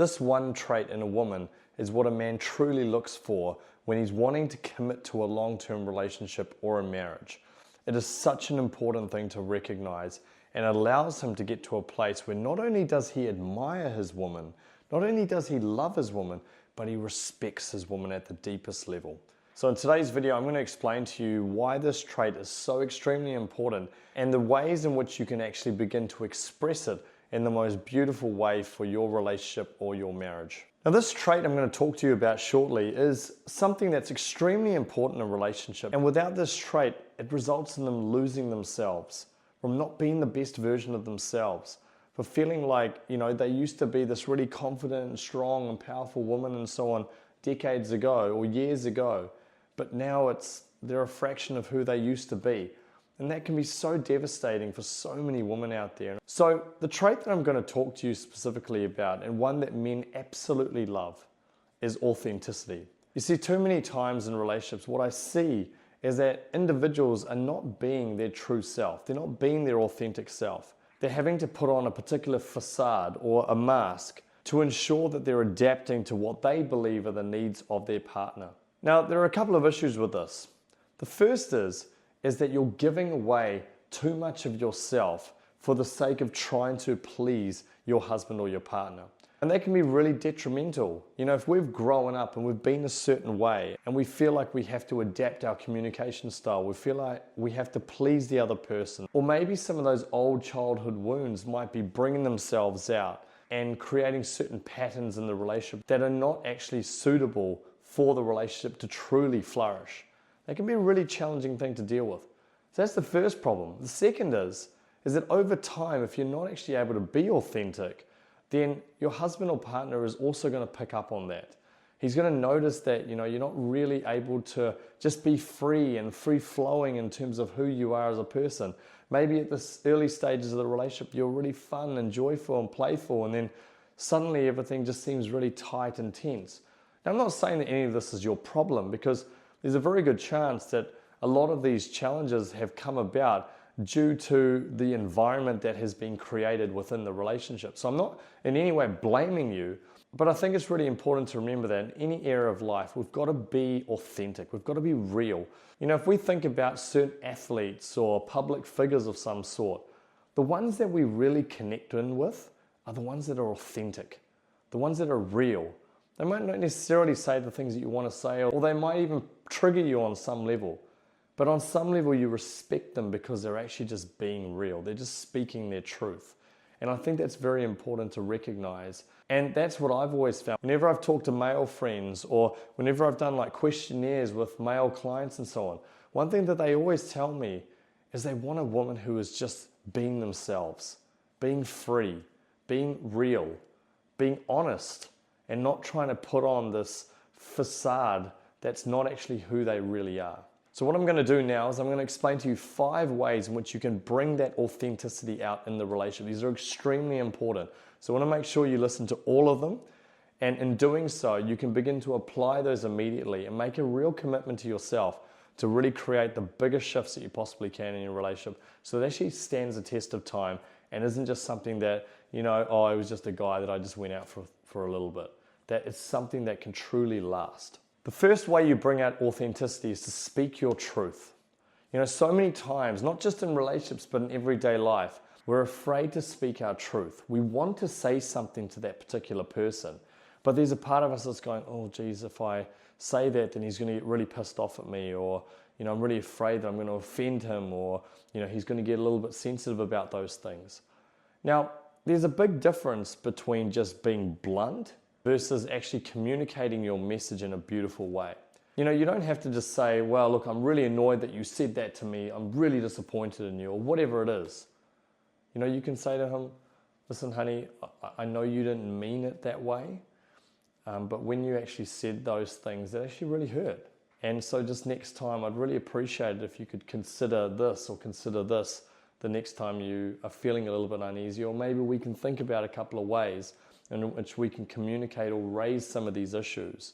This one trait in a woman is what a man truly looks for when he's wanting to commit to a long-term relationship or a marriage. It is such an important thing to recognize, and it allows him to get to a place where not only does he admire his woman, not only does he love his woman, but he respects his woman at the deepest level. So in today's video, I'm going to explain to you why this trait is so extremely important and the ways in which you can actually begin to express it in the most beautiful way for your relationship or your marriage. Now, this trait I'm going to talk to you about shortly is something that's extremely important in a relationship, and without this trait, it results in them losing themselves, from not being the best version of themselves, for feeling like, they used to be this really confident and strong and powerful woman and so on decades ago or years ago, but now they're a fraction of who they used to be. And that can be so devastating for so many women out there. So the trait that I'm going to talk to you specifically about, and one that men absolutely love, is authenticity. You see, too many times in relationships, what I see is that individuals are not being their true self. They're not being their authentic self. They're having to put on a particular facade or a mask to ensure that they're adapting to what they believe are the needs of their partner. Now, there are a couple of issues with this. The first is that you're giving away too much of yourself for the sake of trying to please your husband or your partner. And that can be really detrimental. If we've grown up and we've been a certain way and we feel like we have to adapt our communication style, we feel like we have to please the other person, or maybe some of those old childhood wounds might be bringing themselves out and creating certain patterns in the relationship that are not actually suitable for the relationship to truly flourish. That can be a really challenging thing to deal with. So that's the first problem. The second is that over time, if you're not actually able to be authentic, then your husband or partner is also going to pick up on that. He's going to notice that you're not really able to just be free and free-flowing in terms of who you are as a person. Maybe at the early stages of the relationship, you're really fun and joyful and playful, and then suddenly everything just seems really tight and tense. Now, I'm not saying that any of this is your problem, because there's a very good chance that a lot of these challenges have come about due to the environment that has been created within the relationship. So I'm not in any way blaming you, but I think it's really important to remember that in any area of life, we've got to be authentic. We've got to be real. If we think about certain athletes or public figures of some sort, the ones that we really connect in with are the ones that are authentic, the ones that are real. They might not necessarily say the things that you want to say, or they might even trigger you on some level. But on some level, you respect them because they're actually just being real. They're just speaking their truth. And I think that's very important to recognize. And that's what I've always found. Whenever I've talked to male friends, or whenever I've done like questionnaires with male clients and so on, one thing that they always tell me is they want a woman who is just being themselves, being free, being real, being honest, and not trying to put on this facade that's not actually who they really are. So what I'm going to do now is I'm going to explain to you 5 ways in which you can bring that authenticity out in the relationship. These are extremely important. So I want to make sure you listen to all of them. And in doing so, you can begin to apply those immediately and make a real commitment to yourself to really create the biggest shifts that you possibly can in your relationship, so it actually stands the test of time and isn't just something that, it was just a guy that I just went out for a little bit. That it's something that can truly last. The first way you bring out authenticity is to speak your truth. So many times, not just in relationships, but in everyday life, we're afraid to speak our truth. We want to say something to that particular person, but there's a part of us that's going, oh geez, if I say that, then he's going to get really pissed off at me, or I'm really afraid that I'm going to offend him, or he's going to get a little bit sensitive about those things. Now, there's a big difference between just being blunt versus actually communicating your message in a beautiful way. You don't have to just say, well, look, I'm really annoyed that you said that to me. I'm really disappointed in you, or whatever it is. You can say to him, listen, honey, I know you didn't mean it that way, but when you actually said those things, that actually really hurt. And so just next time, I'd really appreciate it if you could consider this or consider this the next time you are feeling a little bit uneasy, or maybe we can think about a couple of ways in which we can communicate or raise some of these issues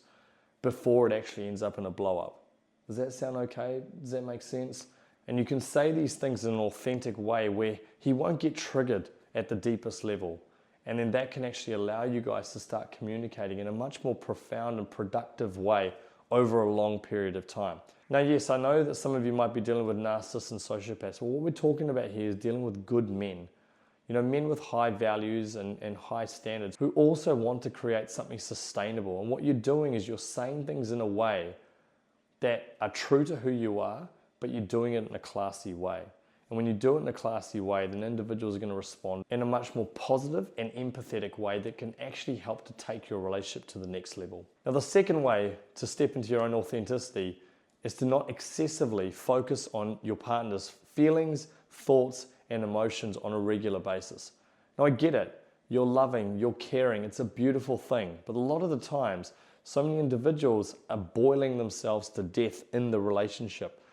before it actually ends up in a blow up. Does that sound okay? Does that make sense? And you can say these things in an authentic way where he won't get triggered at the deepest level. And then that can actually allow you guys to start communicating in a much more profound and productive way over a long period of time. Now, yes, I know that some of you might be dealing with narcissists and sociopaths. Well, what we're talking about here is dealing with good men. Men with high values and high standards who also want to create something sustainable. And what you're doing is you're saying things in a way that are true to who you are, but you're doing it in a classy way. And when you do it in a classy way, then individuals are going to respond in a much more positive and empathetic way that can actually help to take your relationship to the next level. Now, the second way to step into your own authenticity is to not excessively focus on your partner's feelings, thoughts, and emotions on a regular basis. Now, I get it. You're loving, you're caring. It's a beautiful thing. But a lot of the times, so many individuals are boiling themselves to death in the relationship.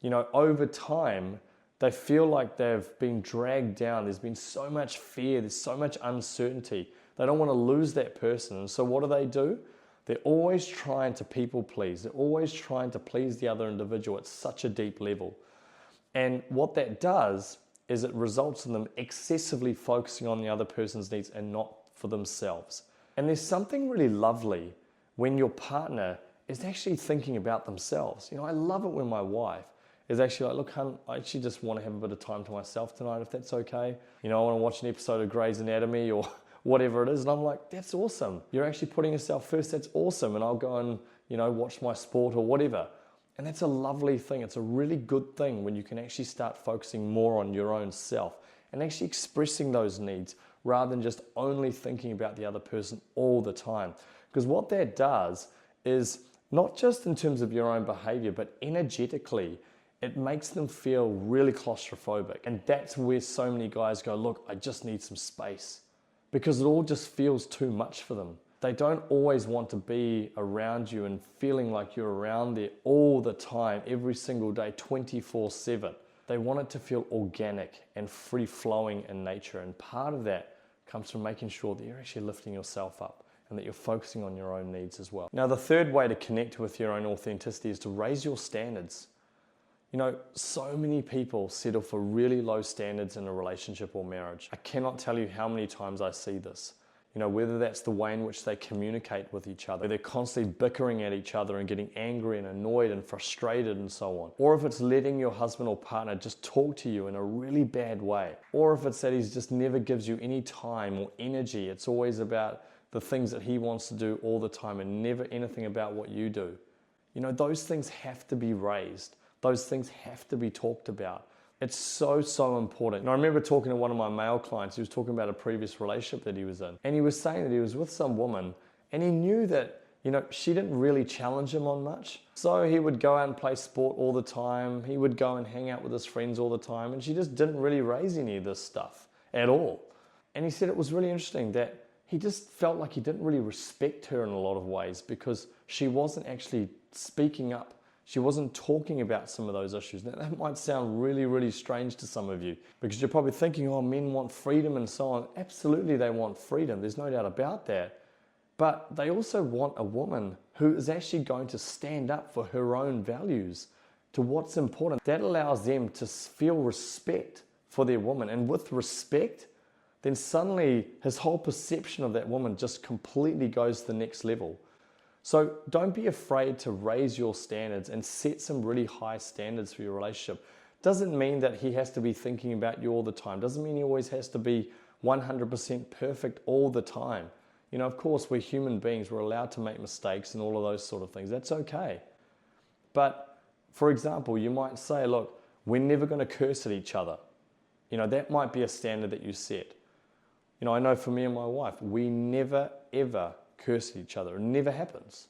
Over time, they feel like they've been dragged down. There's been so much fear. There's so much uncertainty. They don't want to lose that person. And so what do? They're always trying to people please. They're always trying to please the other individual at such a deep level. And what that does is it results in them excessively focusing on the other person's needs and not for themselves. And there's something really lovely when your partner is actually thinking about themselves. I love it when my wife is actually like, look, hun, I actually just want to have a bit of time to myself tonight, if that's okay. I want to watch an episode of Grey's Anatomy or whatever it is. And I'm like, that's awesome. You're actually putting yourself first. That's awesome. And I'll go and, watch my sport or whatever. And that's a lovely thing. It's a really good thing when you can actually start focusing more on your own self and actually expressing those needs rather than just only thinking about the other person all the time. Because what that does is not just in terms of your own behavior, but energetically, it makes them feel really claustrophobic. And that's where so many guys go, look, I just need some space, because it all just feels too much for them. They don't always want to be around you and feeling like you're around there all the time, every single day, 24/7. They want it to feel organic and free-flowing in nature. And part of that comes from making sure that you're actually lifting yourself up and that you're focusing on your own needs as well. Now, the third way to connect with your own authenticity is to raise your standards. So many people settle for really low standards in a relationship or marriage. I cannot tell you how many times I see this. Whether that's the way in which they communicate with each other, they're constantly bickering at each other and getting angry and annoyed and frustrated and so on. Or if it's letting your husband or partner just talk to you in a really bad way. Or if it's that he just never gives you any time or energy. It's always about the things that he wants to do all the time and never anything about what you do. Those things have to be raised. Those things have to be talked about. It's so important. And I remember talking to one of my male clients. He was talking about a previous relationship that he was in. And he was saying that he was with some woman and he knew that, she didn't really challenge him on much. So he would go out and play sport all the time. He would go and hang out with his friends all the time. And she just didn't really raise any of this stuff at all. And he said it was really interesting that he just felt like he didn't really respect her in a lot of ways because she wasn't actually speaking up. She wasn't talking about some of those issues. Now, that might sound really strange to some of you because you're probably thinking, oh, men want freedom and so on. Absolutely, they want freedom. There's no doubt about that. But they also want a woman who is actually going to stand up for her own values, to what's important. That allows them to feel respect for their woman. And with respect, then suddenly his whole perception of that woman just completely goes to the next level. So don't be afraid to raise your standards and set some really high standards for your relationship. Doesn't mean that he has to be thinking about you all the time. Doesn't mean he always has to be 100% perfect all the time. Of course, we're human beings. We're allowed to make mistakes and all of those sort of things. That's okay. But for example, you might say, look, we're never going to curse at each other. That might be a standard that you set. I know for me and my wife, we never, ever curse at each other. It never happens.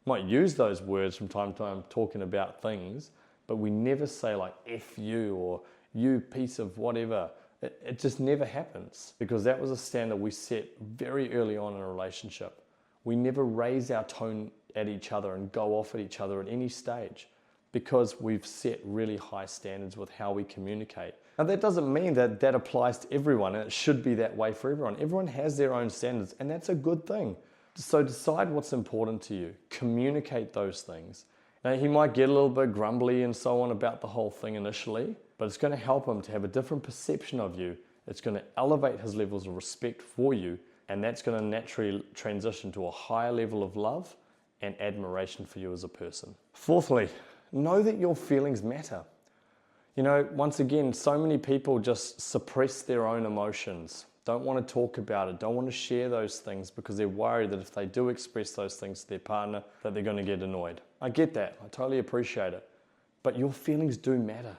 Might use those words from time to time talking about things, but we never say like F you or you piece of whatever. It just never happens because that was a standard we set very early on in a relationship. We never raise our tone at each other and go off at each other at any stage because we've set really high standards with how we communicate. Now that doesn't mean that that applies to everyone and it should be that way for everyone. Everyone has their own standards and that's a good thing. So decide what's important to you. Communicate those things. Now he might get a little bit grumbly and so on about the whole thing initially, but it's going to help him to have a different perception of you It's going to elevate his levels of respect for you, and that's going to naturally transition to a higher level of love and admiration for you as a person. Fourthly, know that your feelings matter. You know, once again, so many people just suppress their own emotions, don't want to talk about it, don't want to share those things because they're worried that if they do express those things to their partner, that they're going to get annoyed. I get that. I totally appreciate it. But your feelings do matter.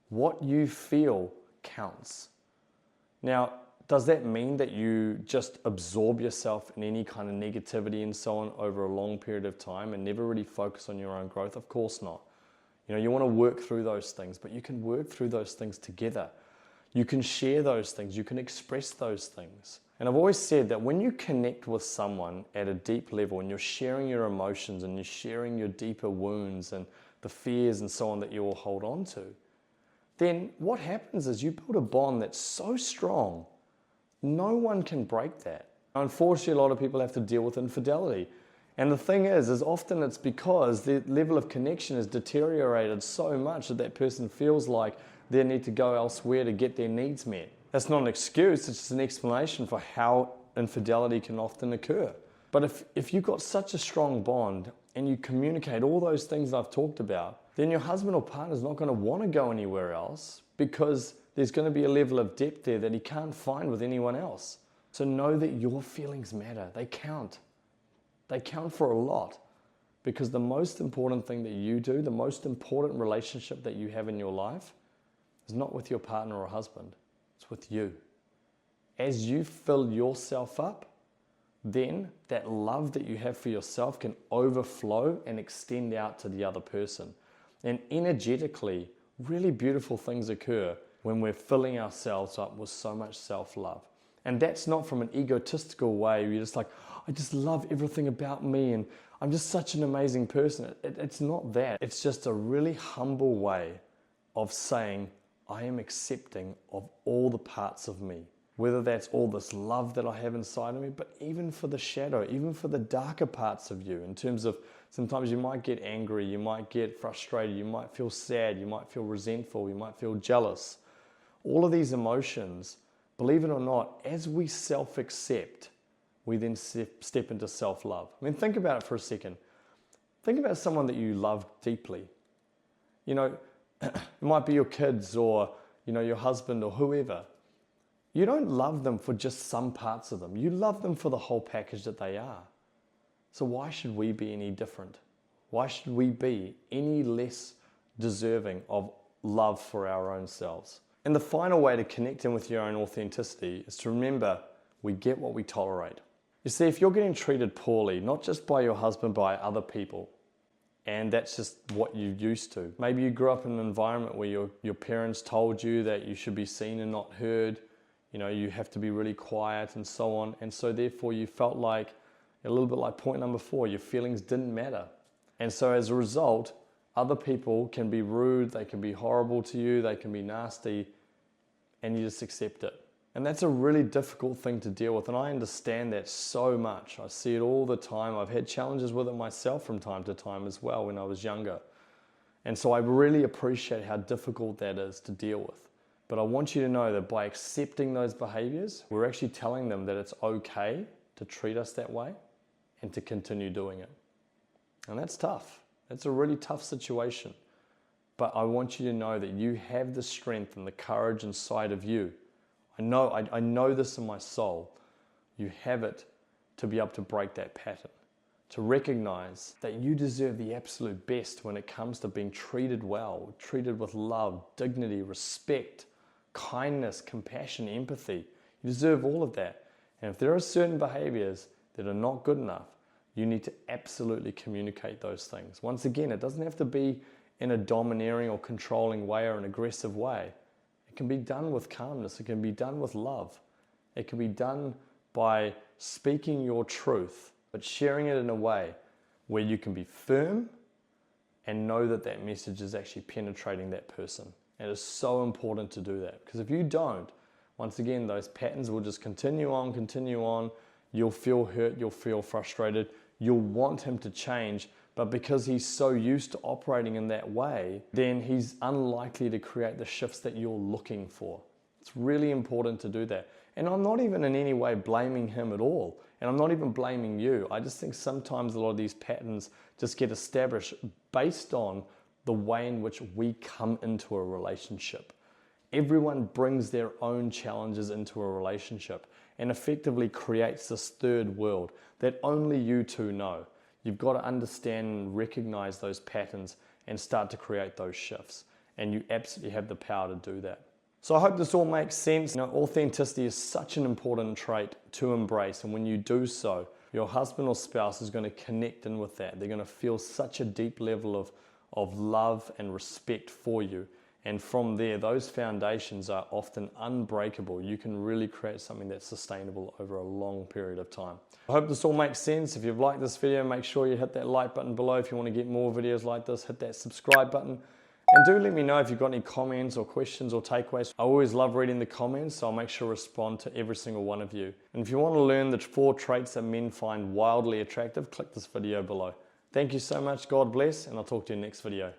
What you feel counts. Now, does that mean that you just absorb yourself in any kind of negativity and so on over a long period of time and never really focus on your own growth? Of course not. You know, you want to work through those things, but you can work through those things together. You can share those things. You can express those things. And I've always said that when you connect with someone at a deep level and you're sharing your emotions and you're sharing your deeper wounds and the fears and so on that you all hold on to, then what happens is you build a bond that's so strong, no one can break that. Unfortunately, a lot of people have to deal with infidelity. And the thing is often it's because the level of connection is deteriorated so much that that person feels like they need to go elsewhere to get their needs met. That's not an excuse, it's just an explanation for how infidelity can often occur. But if you've got such a strong bond and you communicate all those things I've talked about, then your husband or partner is not going to want to go anywhere else because there's going to be a level of depth there that he can't find with anyone else. So know that your feelings matter. They count. They count for a lot, because the most important thing that you do, the most important relationship that you have in your life is not with your partner or husband, it's with you. As you fill yourself up, then that love that you have for yourself can overflow and extend out to the other person. And energetically, really beautiful things occur when we're filling ourselves up with so much self-love. And that's not from an egotistical way where you're just like, I just love everything about me and I'm just such an amazing person. It's not that. It's just a really humble way of saying, I am accepting of all the parts of me. Whether that's all this love that I have inside of me, but even for the shadow, even for the darker parts of you, in terms of sometimes you might get angry, you might get frustrated, you might feel sad, you might feel resentful, you might feel jealous. All of these emotions, believe it or not, as we self-accept, we then step into self-love. I mean, think about it for a second. Think about someone that you love deeply. You know, it might be your kids or, you know, your husband or whoever. You don't love them for just some parts of them. You love them for the whole package that they are. So why should we be any different? Why should we be any less deserving of love for our own selves? And the final way to connect in with your own authenticity is to remember we get what we tolerate. You see, if you're getting treated poorly, not just by your husband, by other people, and that's just what you're used to. Maybe you grew up in an environment where your parents told you that you should be seen and not heard. You know, you have to be really quiet and so on. And so therefore you felt like, a little bit like point number 4, your feelings didn't matter. And so as a result, other people can be rude, they can be horrible to you, they can be nasty, and you just accept it. And that's a really difficult thing to deal with, and I understand that so much. I see it all the time. I've had challenges with it myself from time to time as well when I was younger. And so I really appreciate how difficult that is to deal with. But I want you to know that by accepting those behaviors, we're actually telling them that it's okay to treat us that way and to continue doing it. And that's tough. That's a really tough situation. But I want you to know that you have the strength and the courage inside of you. I know this in my soul. You have it to be able to break that pattern, to recognize that you deserve the absolute best when it comes to being treated well, treated with love, dignity, respect, kindness, compassion, empathy. You deserve all of that. And if there are certain behaviors that are not good enough, you need to absolutely communicate those things. Once again, it doesn't have to be in a domineering or controlling way or an aggressive way. It can be done with calmness. It can be done with love. It can be done by speaking your truth, but sharing it in a way where you can be firm and know that that message is actually penetrating that person. And it is so important to do that, because if you don't, once again, those patterns will just continue on. You'll feel hurt, you'll feel frustrated, you'll want him to change, but because he's so used to operating in that way, then he's unlikely to create the shifts that you're looking for. It's really important to do that. And I'm not even in any way blaming him at all. And I'm not even blaming you. I just think sometimes a lot of these patterns just get established based on the way in which we come into a relationship. Everyone brings their own challenges into a relationship and effectively creates this third world that only you two know. You've got to understand and recognize those patterns and start to create those shifts. And you absolutely have the power to do that. So I hope this all makes sense. Authenticity is such an important trait to embrace, and when you do so, your husband or spouse is going to connect in with that. They're going to feel such a deep level of love and respect for you. And from there, those foundations are often unbreakable. You can really create something that's sustainable over a long period of time. I hope this all makes sense. If you've liked this video, make sure you hit that like button below. If you want to get more videos like this, hit that subscribe button. And do let me know if you've got any comments or questions or takeaways. I always love reading the comments, so I'll make sure to respond to every single one of you. And if you want to learn the 4 traits that men find wildly attractive, click this video below. Thank you so much. God bless, and I'll talk to you in the next video.